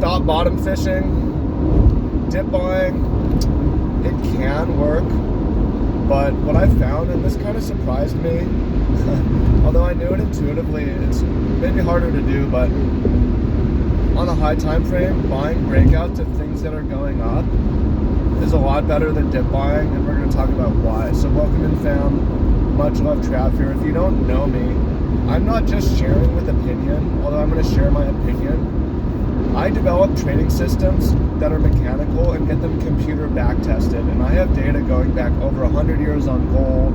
stop bottom fishing, dip buying. It can work, but what I found, and this kind of surprised me, although I knew it intuitively, it's maybe harder to do, but on a high time frame, buying breakouts of things that are going up is a lot better than dip buying, and we're going to talk about why. So welcome in, fam. Much love, Trav here. If you don't know me, I'm not just sharing with opinion, although I'm going to share my opinion. I develop trading systems that are mechanical and get them computer back tested, and I have data going back over 100 years on gold,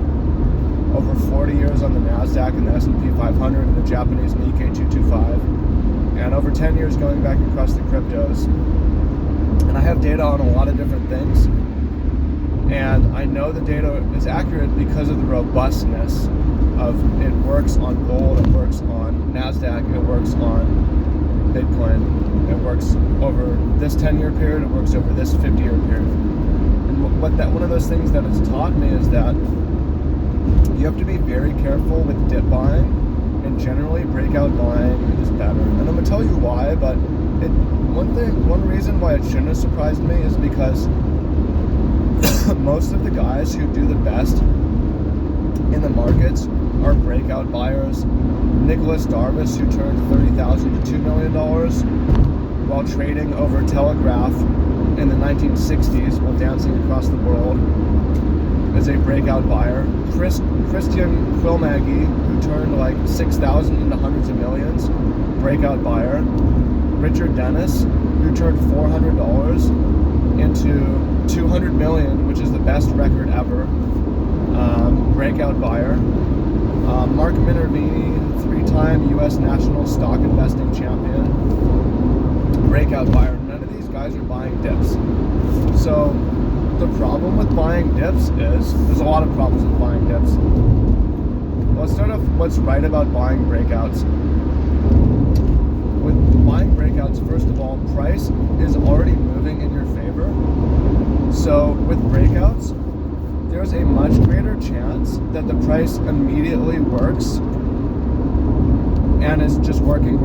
over 40 years on the NASDAQ and the S&P 500 and the Japanese Nikkei 225, and over 10 years going back across the cryptos. And I have data on a lot of different things, and I know the data is accurate because of the robustness of it. Works on gold, it works on NASDAQ, it works on Bitcoin, it works over this 10-year period, it works over this 50-year period. And one of those things that has taught me is that you have to be very careful with dip buying, and generally breakout buying is better. And I'm going to tell you why, but one reason why it shouldn't have surprised me is because most of the guys who do the best in the markets are breakout buyers. Nicholas Darvis, who turned $30,000 to $2 million while trading over Telegraph in the 1960s while dancing across the world, is a breakout buyer. Christian Quilmaggy, who turned like 6,000 into hundreds of millions, breakout buyer. Richard Dennis, who turned $400 into 200 million, which is the best record ever, breakout buyer. Mark Minervini, 3-time U.S. national stock investing champion, breakout buyer. None of these guys are buying dips. So the problem with buying dips is, there's a lot of problems with buying dips. Let's start off what's right about buying breakouts. With buying breakouts, first of all, price is already moving in your favor. So with breakouts, there's a much greater chance that the price immediately works and is just working.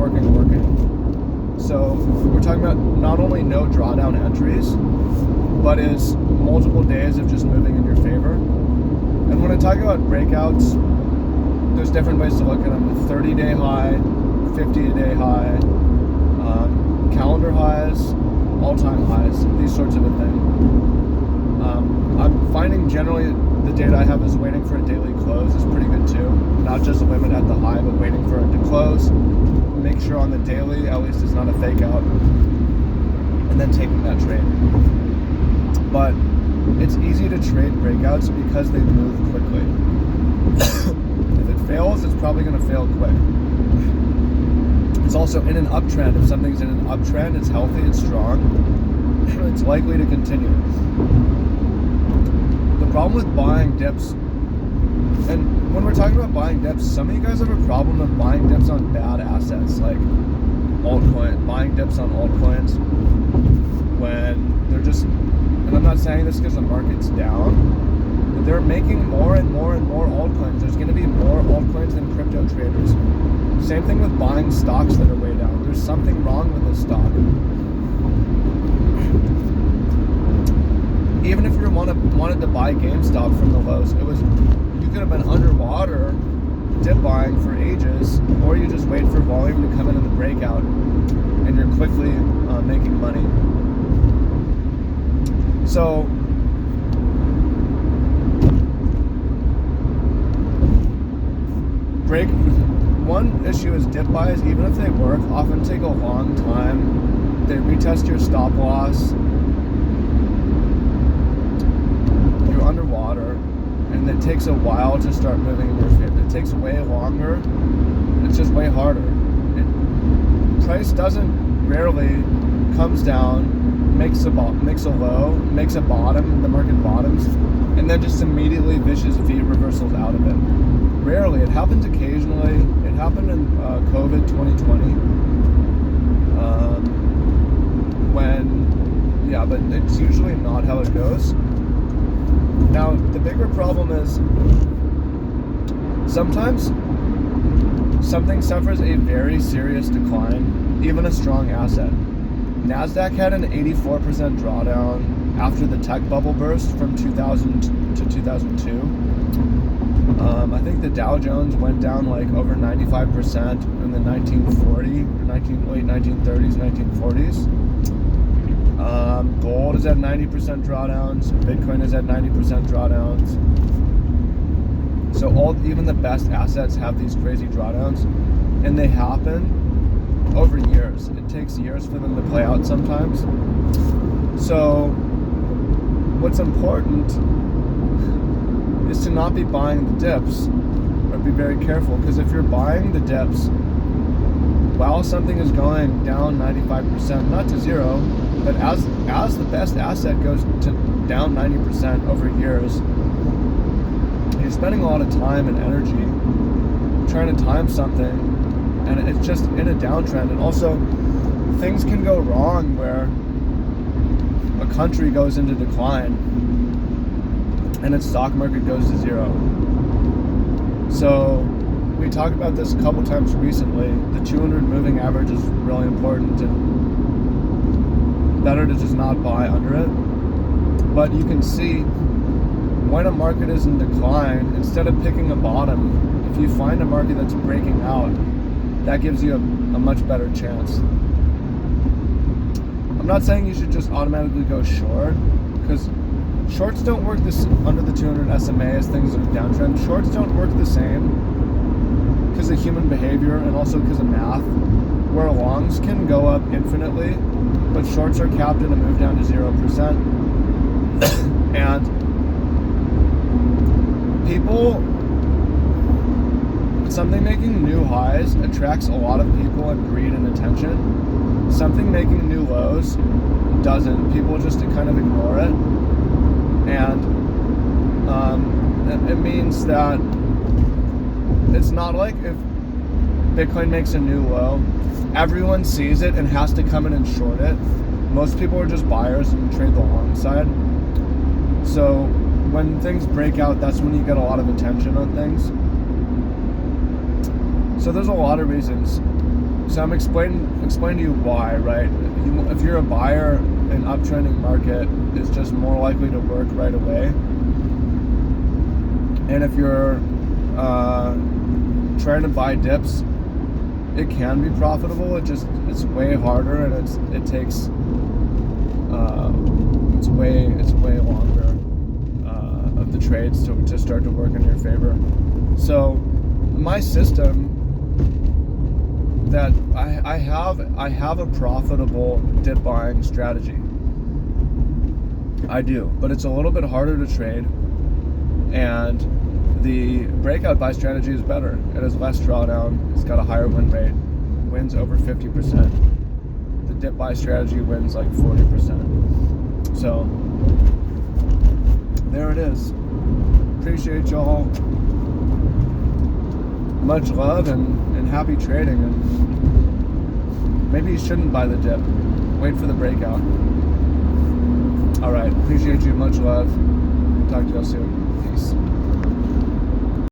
So we're talking about not only no drawdown entries, but is multiple days of just moving in your favor. And when I talk about breakouts, there's different ways to look at them: 30-day high, 50-day high, calendar highs, all-time highs, these sorts of a thing. I'm finding generally the data I have is waiting for a daily close is pretty good too. Not just a limit at the high, but waiting for it to close. Make sure on the daily, at least it's not a fake out, and then taking that trade. But it's easy to trade breakouts because they move quickly. If it fails, it's probably going to fail quick. It's also in an uptrend. If something's in an uptrend, it's healthy, it's strong, it's likely to continue. The problem with buying dips, and when we're talking about buying dips, some of you guys have a problem with buying dips on bad assets, like buying dips on altcoins when they're just, and I'm not saying this because the market's down, but they're making more and more altcoins. There's going to be more altcoins than crypto traders. Same thing with buying stocks that are way down. There's something wrong with this stock. Even if you wanted to buy GameStop from the lows, you could have been underwater dip buying for ages, or you just wait for volume to come in the breakout, and you're quickly making money. So one issue is dip buys, even if they work, often take a long time. They retest your stop loss. You're underwater, and it takes a while to start moving in your favor. It takes way longer. It's just way harder. Price rarely comes down, makes a low, makes a bottom, the market bottoms, and then just immediately vicious V reversals out of it. Rarely. It happens occasionally. It happened in COVID 2020. But it's usually not how it goes. Now, the bigger problem is sometimes something suffers a very serious decline, even a strong asset. NASDAQ had an 84% drawdown after the tech bubble burst from 2000 to 2002. I think the Dow Jones went down like over 95% in the 1930s, late 1930s, 1940s. Gold is at 90% drawdowns. Bitcoin is at 90% drawdowns. So even the best assets have these crazy drawdowns, and they happen over years. It takes years for them to play out sometimes. So what's important is to not be buying the dips, or be very careful, because if you're buying the dips while something is going down 95%, not to zero, but as the best asset goes to down 90% over years, you're spending a lot of time and energy trying to time something, and it's just in a downtrend. And also, things can go wrong where a country goes into decline and its stock market goes to zero. So we talked about this a couple times recently. The 200 moving average is really important, and better to just not buy under it. But you can see when a market is in decline, instead of picking a bottom, if you find a market that's breaking out, that gives you a much better chance. I'm not saying you should just automatically go short, because shorts don't work this under the 200 SMA as things are downtrend. Shorts don't work the same because of human behavior and also because of math, where longs can go up infinitely, but shorts are capped in a move down to 0%. And something making new highs attracts a lot of people and greed and attention. Something making new lows doesn't. People just kind of ignore it. And it means that it's not like if Bitcoin makes a new low, everyone sees it and has to come in and short it. Most people are just buyers and trade the long side. So when things break out, that's when you get a lot of attention on things. So there's a lot of reasons. So I'm explaining to you why, right? If you're a buyer, an uptrending market is just more likely to work right away. And if you're trying to buy dips, it can be profitable. It's way harder, and it takes it's way longer of the trades to start to work in your favor. So my system that I have a profitable dip buying strategy. I do, but it's a little bit harder to trade, and the breakout buy strategy is better. It has less drawdown. It's got a higher win rate. Wins over 50%. The dip buy strategy wins like 40%. So there it is. Appreciate y'all. Much love and happy trading. And maybe you shouldn't buy the dip. Wait for the breakout. All right. Appreciate you. Much love. Talk to y'all soon. Peace.